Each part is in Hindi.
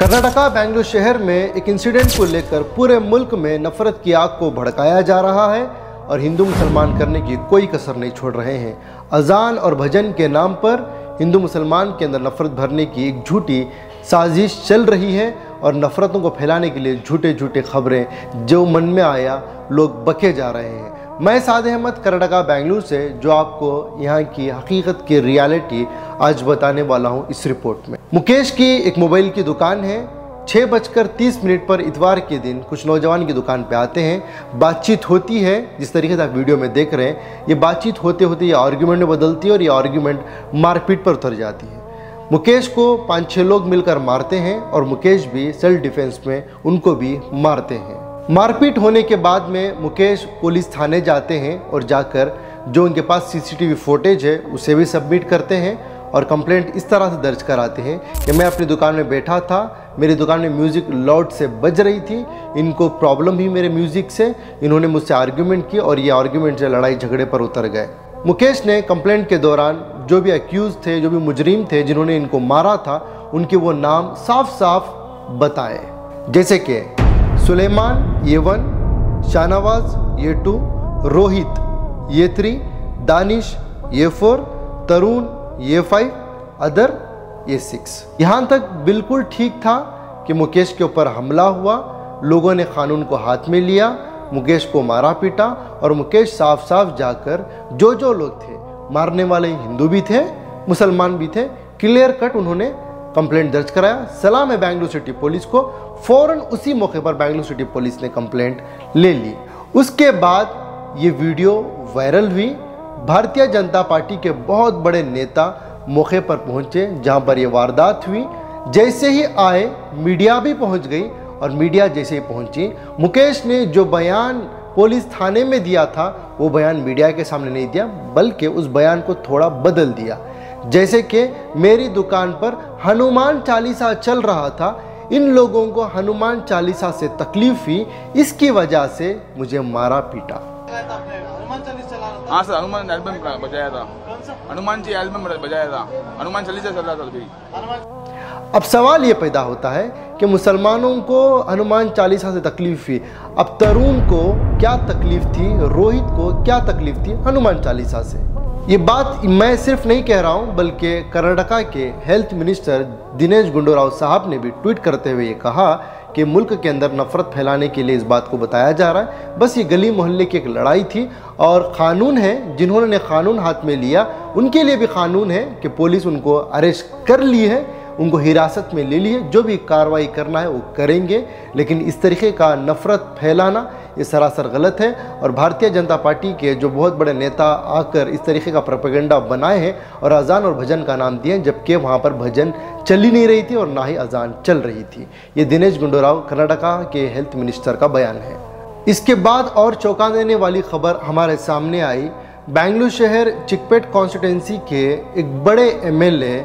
कर्नाटका बेंगलुरु शहर में एक इंसिडेंट को लेकर पूरे मुल्क में नफरत की आग को भड़काया जा रहा है और हिंदू मुसलमान करने की कोई कसर नहीं छोड़ रहे हैं। अजान और भजन के नाम पर हिंदू मुसलमान के अंदर नफरत भरने की एक झूठी साजिश चल रही है और नफरतों को फैलाने के लिए झूठे झूठे खबरें जो मन में आया लोग बके जा रहे हैं। मैं साद अहमद कर्नाटका बेंगलुरु से जो आपको यहाँ की हकीकत की रियलिटी आज बताने वाला हूँ इस रिपोर्ट में। मुकेश की एक मोबाइल की दुकान है। 6:30 पर इतवार के दिन कुछ नौजवान की दुकान पे आते हैं, बातचीत होती है। जिस तरीके से आप वीडियो में देख रहे हैं, ये बातचीत होते होते ये आर्ग्यूमेंट में बदलती है और ये आर्ग्यूमेंट मारपीट पर उतर जाती है। मुकेश को 5-6 लोग मिलकर मारते हैं और मुकेश भी सेल्फ डिफेंस में उनको भी मारते हैं। मारपीट होने के बाद में मुकेश पुलिस थाने जाते हैं और जाकर जो उनके पास सीसीटीवी फुटेज है उसे भी सबमिट करते हैं और कंप्लेंट इस तरह से दर्ज कराते हैं कि मैं अपनी दुकान में बैठा था, मेरी दुकान में म्यूज़िक लाउड से बज रही थी, इनको प्रॉब्लम ही मेरे म्यूज़िक से, इन्होंने मुझसे आर्ग्यूमेंट की और ये आर्ग्यूमेंट से लड़ाई झगड़े पर उतर गए। मुकेश ने कंप्लेंट के दौरान जो भी अक्यूज़ थे, जो भी मुजरिम थे जिन्होंने इनको मारा था, उनके वो नाम साफ साफ बताए, जैसे कि सुलेमान ये 1, शाहनवाज ये 2, रोहित ये 3, दानिश ये 4, तरुण ये 5, अदर ये 6। यहाँ तक बिल्कुल ठीक था कि मुकेश के ऊपर हमला हुआ, लोगों ने कानून को हाथ में लिया, मुकेश को मारा पीटा और मुकेश साफ साफ जाकर जो लोग थे, मारने वाले हिंदू भी थे, मुसलमान भी थे, क्लियर कट उन्होंने कंप्लेंट दर्ज कराया। सलाम है बेंगलुरु सिटी पुलिस को। फौरन उसी मौके पर बेंगलुरु सिटी पुलिस ने कंप्लेंट ले ली। उसके बाद ये वीडियो वायरल हुई। भारतीय जनता पार्टी के बहुत बड़े नेता मौके पर पहुंचे जहां पर ये वारदात हुई। जैसे ही आए मीडिया भी पहुंच गई और मीडिया जैसे ही पहुंची, मुकेश ने जो बयान पुलिस थाने में दिया था वो बयान मीडिया के सामने नहीं दिया, बल्कि उस बयान को थोड़ा बदल दिया। जैसे कि मेरी दुकान पर हनुमान चालीसा चल रहा था, इन लोगों को हनुमान चालीसा से तकलीफ हुई, इसकी वजह से मुझे मारा पीटा। हाँ सर, हनुमान एल्बम बजाया था, हनुमान जी एल्बम बजाया था, हनुमान चालीसा चल रहा था अभी। अब सवाल ये पैदा होता है कि मुसलमानों को हनुमान चालीसा से तकलीफ हुई, अब तरुण को क्या तकलीफ थी, रोहित को क्या तकलीफ थी हनुमान चालीसा से। ये बात मैं सिर्फ नहीं कह रहा हूँ, बल्कि कर्नाटका के हेल्थ मिनिस्टर दिनेश गुंडूराव साहब ने भी ट्वीट करते हुए ये कहा कि मुल्क के अंदर नफरत फैलाने के लिए इस बात को बताया जा रहा है। बस ये गली मोहल्ले की एक लड़ाई थी और क़ानून है, जिन्होंने क़ानून हाथ में लिया उनके लिए भी क़ानून है कि पुलिस उनको अरेस्ट कर ली है, उनको हिरासत में ले लिए, जो भी कार्रवाई करना है वो करेंगे। लेकिन इस तरीके का नफ़रत फैलाना ये सरासर गलत है और भारतीय जनता पार्टी के जो बहुत बड़े नेता आकर इस तरीके का प्रोपेगेंडा बनाए हैं और अजान और भजन का नाम दिए, जबकि वहाँ पर भजन चल ही नहीं रही थी और ना ही अजान चल रही थी। ये दिनेश गुंडूराव कर्नाटका के हेल्थ मिनिस्टर का बयान है। इसके बाद और चौंका देने वाली खबर हमारे सामने आई। बेंगलुरु शहर चिकपेट कॉन्स्टिट्यूंसी के एक बड़े MLA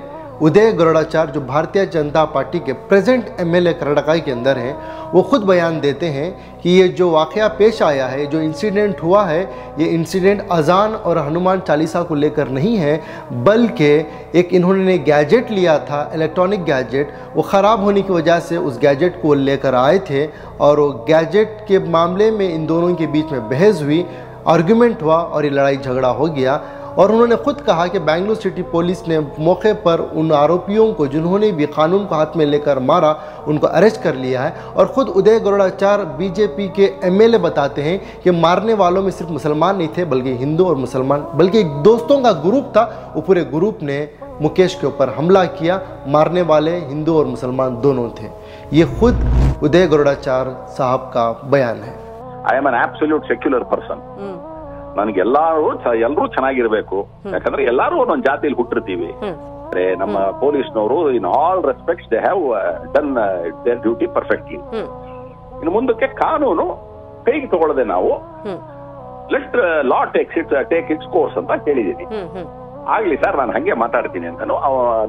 उदय गरुड़ाचार्य, जो भारतीय जनता पार्टी के प्रेजेंट MLA कर्नाटका के अंदर हैं, वो खुद बयान देते हैं कि ये जो वाक़या पेश आया है, जो इंसिडेंट हुआ है, ये इंसिडेंट अजान और हनुमान चालीसा को लेकर नहीं है, बल्कि एक इन्होंने गैजेट लिया था, इलेक्ट्रॉनिक गैजेट, वो ख़राब होने की वजह से उस गैजेट को लेकर आए थे और वो गैजेट के मामले में इन दोनों के बीच में बहस हुई, आर्गूमेंट हुआ और ये लड़ाई झगड़ा हो गया। और उन्होंने खुद कहा कि बेंगलुरु सिटी पुलिस ने मौके पर उन आरोपियों को जिन्होंने भी कानून को हाथ में लेकर मारा उनको अरेस्ट कर लिया है। और ख़ुद उदय गरुड़ाचार्य बीजेपी के MLA बताते हैं कि मारने वालों में सिर्फ मुसलमान नहीं थे, बल्कि हिंदू और मुसलमान, बल्कि एक दोस्तों का ग्रुप था, वो पूरे ग्रुप ने मुकेश के ऊपर हमला किया। मारने वाले हिंदू और मुसलमान दोनों थे। ये खुद उदय गरुड़ाचार्य साहब का बयान है। I am an absolute secular person. ನನಗೆ ಎಲ್ಲರೂ ಚೆನ್ನಾಗಿರ್ಬೇಕು, ಯಾಕಂದ್ರೆ ಎಲ್ಲರೂ ಒಂದೊಂದು ಜಾತಿಯಲ್ಲಿ ಹುಟ್ಟಿರ್ತೀವಿ. ನಮ್ಮ ಪೊಲೀಸ್ನವರು in all respects they have done there duty perfectly. ಇನ್ನು ಮುಂದಕ್ಕೆ ಕಾನೂನು ಕೈಗೆ ತಗೊಳ್ಳದೆ ನಾವು ಲೆಟ್ ಲಾ ಟೇಕ್ ಇಟ್ಸ್ ಕೋರ್ಸ್ ಅಂತ ಹೇಳಿದೀನಿ. ಆಗ್ಲಿ ಸರ್, ನಾನು ಹಂಗೆ ಮಾತಾಡ್ತೀನಿ ಅಂತ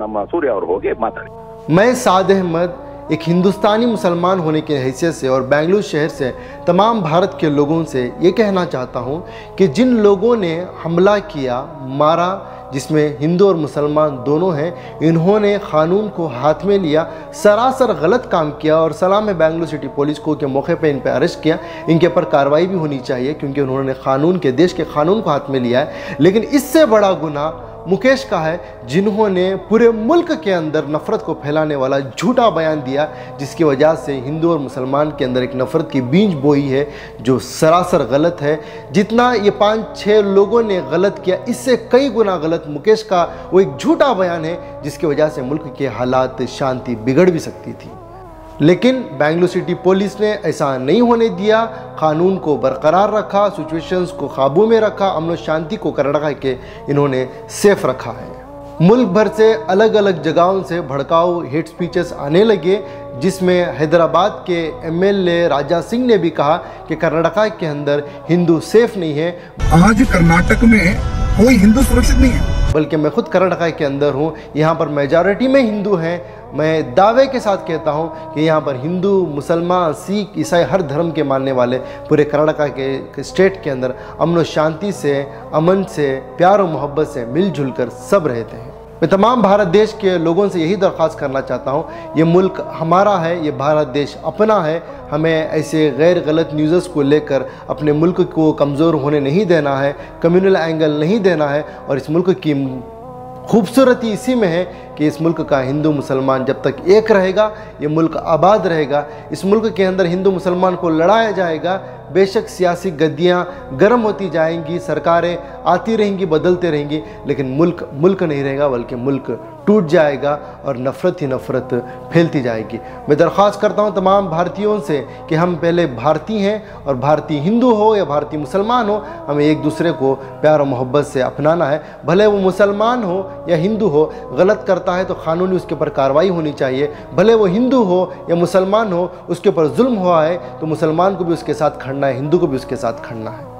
ನಮ್ಮ ಸೂರ್ಯ ಅವರು ಹೋಗಿ ಮಾತಾಡಿ। मैं साद अहमद एक हिंदुस्तानी मुसलमान होने की हैसियत से और बेंगलुरु शहर से तमाम भारत के लोगों से ये कहना चाहता हूँ कि जिन लोगों ने हमला किया, मारा, जिसमें हिंदू और मुसलमान दोनों हैं, इन्होंने कानून को हाथ में लिया, सरासर गलत काम किया और सलाम है बेंगलुरु सिटी पुलिस को कि मौके पे इन पे अरेस्ट किया। इनके ऊपर कार्रवाई भी होनी चाहिए क्योंकि उन्होंने कानून के, देश के कानून को हाथ में लिया है। लेकिन इससे बड़ा गुनाह मुकेश का है, जिन्होंने पूरे मुल्क के अंदर नफरत को फैलाने वाला झूठा बयान दिया, जिसकी वजह से हिंदू और मुसलमान के अंदर एक नफरत की बीज बोई है जो सरासर गलत है। जितना ये 5-6 लोगों ने गलत किया, इससे कई गुना गलत मुकेश का वो एक झूठा बयान है जिसकी वजह से मुल्क के हालात, शांति बिगड़ भी सकती थी। लेकिन बेंगलुरु सिटी पुलिस ने ऐसा नहीं होने दिया, कानून को बरकरार रखा, सिचुएशंस को काबू में रखा, अमन शांति को कर्नाटक के इन्होंने सेफ रखा है। मुल्क भर से अलग अलग जगहों से भड़काऊ हेट स्पीचेस आने लगे, जिसमें हैदराबाद के एमएलए राजा सिंह ने भी कहा कि कर्नाटक के अंदर हिंदू सेफ नहीं है। आज कर्नाटक में कोई हिंदू सुरक्षित नहीं है, बल्कि मैं खुद कर्नाटक के अंदर हूँ, यहाँ पर मेजॉरिटी में हिंदू हैं। मैं दावे के साथ कहता हूँ कि यहाँ पर हिंदू, मुसलमान, सिख, ईसाई, हर धर्म के मानने वाले पूरे कर्नाटक के स्टेट के अंदर अमन शांति से, अमन से, प्यार और मोहब्बत से मिलजुल कर सब रहते हैं। मैं तमाम भारत देश के लोगों से यही दरख्वास्त करना चाहता हूँ, ये मुल्क हमारा है, ये भारत देश अपना है। हमें ऐसे गैर गलत न्यूज़ को लेकर अपने मुल्क को कमज़ोर होने नहीं देना है, कम्युनल एंगल नहीं देना है। और इस मुल्क की खूबसूरती इसी में है कि इस मुल्क का हिंदू मुसलमान जब तक एक रहेगा, ये मुल्क आबाद रहेगा। इस मुल्क के अंदर हिंदू मुसलमान को लड़ाया जाएगा, बेशक सियासी गद्दियाँ गर्म होती जाएंगी, सरकारें आती रहेंगी, बदलते रहेंगी, लेकिन मुल्क नहीं रहेगा, बल्कि मुल्क टूट जाएगा और नफ़रत ही नफ़रत फैलती जाएगी। मैं दरख्वास्त करता हूँ तमाम भारतीयों से कि हम पहले भारतीय हैं, और भारतीय हिंदू हो या भारतीय मुसलमान हो, हमें एक दूसरे को प्यार और मोहब्बत से अपनाना है। भले वो मुसलमान हो या हिंदू हो, गलत करता है तो कानूनी उसके ऊपर कार्रवाई होनी चाहिए। भले वो हिंदू हो या मुसलमान हो, उसके ऊपर जुल्म हुआ है तो मुसलमान को भी उसके साथ खड़ना है, हिंदू को भी उसके साथ खड़ना है।